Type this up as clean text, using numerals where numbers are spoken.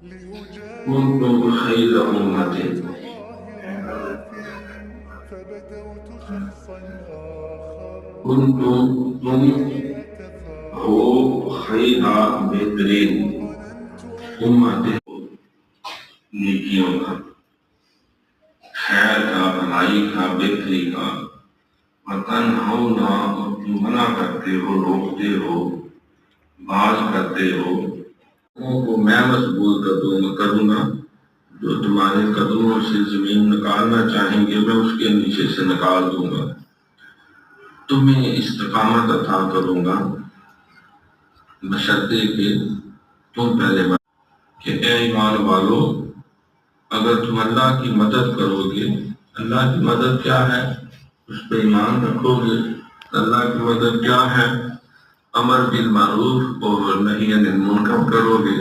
کنتم خیر امت، کنتم تم ہو خیر بہترین امت، نیکیوں کا، خیر کا، بھلائی کا، بہتری کا، وتنہونا، اور تم منع کرتے ہو، روکتے ہو، باز کرتے ہو، لوگوں کو میں مضبوط کروں گا، جو تمہارے قدموں سے زمین نکالنا چاہیں گے میں اس کے نیچے سے نکال دوں گا، تمہیں استقامت عطا کروں گا، بشرطے کہ تم پہلے کہ اے ایمان والو، اگر تم اللہ کی مدد کرو گے، اللہ کی مدد کیا ہے؟ اس پہ ایمان رکھو گے۔ اللہ کی مدد کیا ہے؟ امر بالمعروف اور نہی عن المنکر کرو گے،